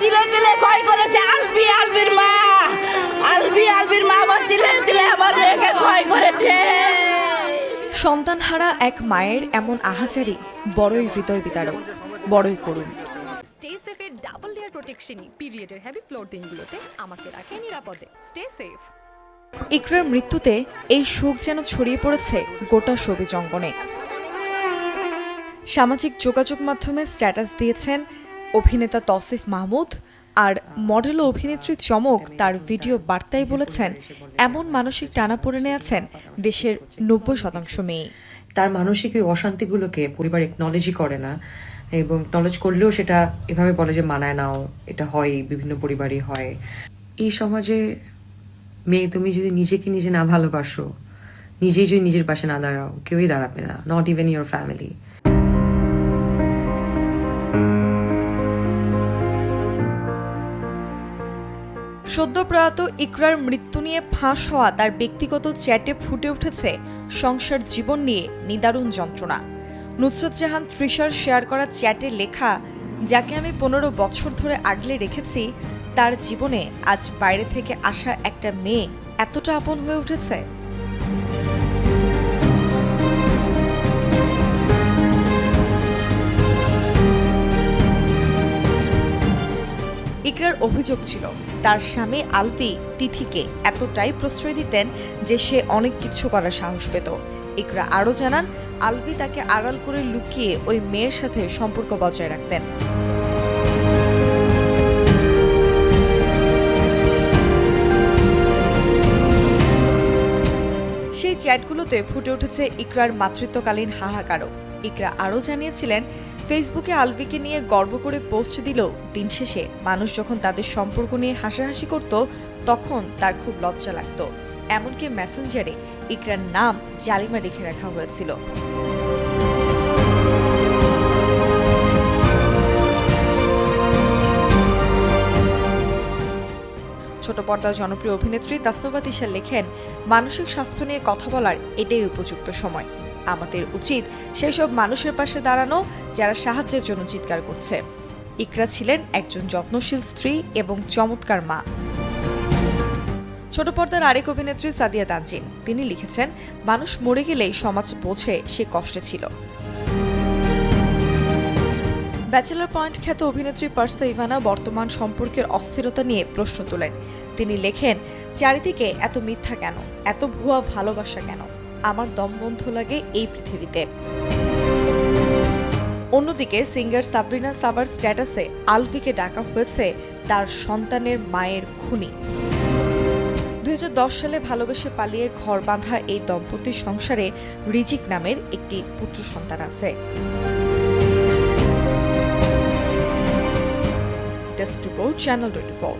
তিলে তিলে ক্ষয় করেছে। আলবির মা আমার তিলে তিলে আমার মেয়েকে ক্ষয় করেছে। সন্তানহারা এক মায়ের এমন আহাজারি বড়ই হৃদয় বিদারক, বড়ই করুণ। স্টে সেফের ডাবল লেয়ার প্রোটেকশনই পিরিয়ডের হেভি ফ্লোর দিনগুলোতে আমাকে রাখে নিরাপদে। Stay safe. ইকরার মৃত্যুতে এই শোক যেন ছড়িয়ে পড়েছে গোটা শোবিজ অঙ্গনে। সামাজিক যোগাযোগ মাধ্যমে স্ট্যাটাস দিয়েছেন অভিনেতা তৌসিফ মাহমুদ, আর মডেল ও অভিনেত্রী চমক তার ভিডিও বার্তায় বলেছেন এমন মানসিক টানাপোড়েনে আছেন দেশের ৯০% মেয়ে। তার মানসিক ওই অশান্তিগুলোকে পরিবার একনলেজই করে না, এবং একনলেজ করলেও সেটা এভাবে বলে যে মানায় নাও, এটা হয়, বিভিন্ন পরিবারই হয়। এই সমাজে মেয়ে তুমি যদি নিজেকে নিজে না ভালোবাসো, নিজেই যদি নিজের পাশে না দাঁড়াও, কেউই দাঁড়াবে না, নট ইভেন ইয়োর ফ্যামিলি। সদ্য প্রয়াত ইকরার মৃত্যু নিয়ে ফাঁস হওয়া তার ব্যক্তিগত চ্যাটে ফুটে উঠেছে সংসার জীবন নিয়ে নিদারুণ যন্ত্রণা। নুসরত জাহান তৃষার শেয়ার করা চ্যাটে লেখা, যাকে আমি ১৫ বছর ধরে আগলে রেখেছি, তার জীবনে আজ বাইরে থেকে আসা একটা মেয়ে এতটা আপন হয়ে উঠেছে। ইকরার অভিযোগ ছিল তার স্বামী আলভি তিথিকে এতটাই প্রশ্রয় দিতেন যে সে অনেক কিছু করার সাহস পেত। ইকরা আরও জানান, আলভি তাকে আড়াল করে লুকিয়ে ওই মেয়ের সাথে সম্পর্ক বজায় রাখতেন। সেই চ্যাটগুলোতে ফুটে উঠেছে ইকরার মাতৃত্বকালীন হাহাকারও। ইকরা আরও জানিয়েছিলেন, ফেসবুকে আলভিকে নিয়ে গর্ব করে পোস্ট দিলেও দিন শেষে মানুষ যখন তাদের সম্পর্ক নিয়ে হাসাহাসি করত তখন তার খুব লজ্জা লাগত। এমনকি মেসেঞ্জারে ইকরার নাম জালিমা লিখে রাখা হয়েছিল। ছোট পর্দার জনপ্রিয় অভিনেত্রী তাসনুভা তিশা লেখেন, মানসিক স্বাস্থ্য নিয়ে কথা বলার এটাই উপযুক্ত সময়। আমাদের উচিত সেই সব মানুষের পাশে দাঁড়ানো যারা সাহায্যের জন্য চিৎকার করছে। ইকরা ছিলেন একজন যত্নশীল স্ত্রী এবং চমৎকার মা। ছোট পর্দার আরেক অভিনেত্রী সাদিয়া তানজিন, তিনি লিখেছেন, মানুষ মরে গেলেই সমাজ বোঝে সে কষ্টে ছিল। ব্যাচেলর পয়েন্ট খ্যাত অভিনেত্রী পার্সা ইভানা বর্তমান সম্পর্কের অস্থিরতা নিয়ে প্রশ্ন তোলেন। তিনি লেখেন, চারিদিকে এত মিথ্যা কেন, এত ভুয়া ভালোবাসা কেন? আমার দম বন্ধ লাগে এই পৃথিবীতে। অন্যদিকে সিঙ্গার সাবরিনা সাবার স্ট্যাটাসে আলভিকে ডাকা হয়েছে তার সন্তানের মায়ের খুনি। ২০১০ সালে ভালোবেসে পালিয়ে ঘর বাঁধা এই দম্পতির সংসারে রিজিক নামের একটি পুত্র সন্তান আছে। Desk report, channel 24।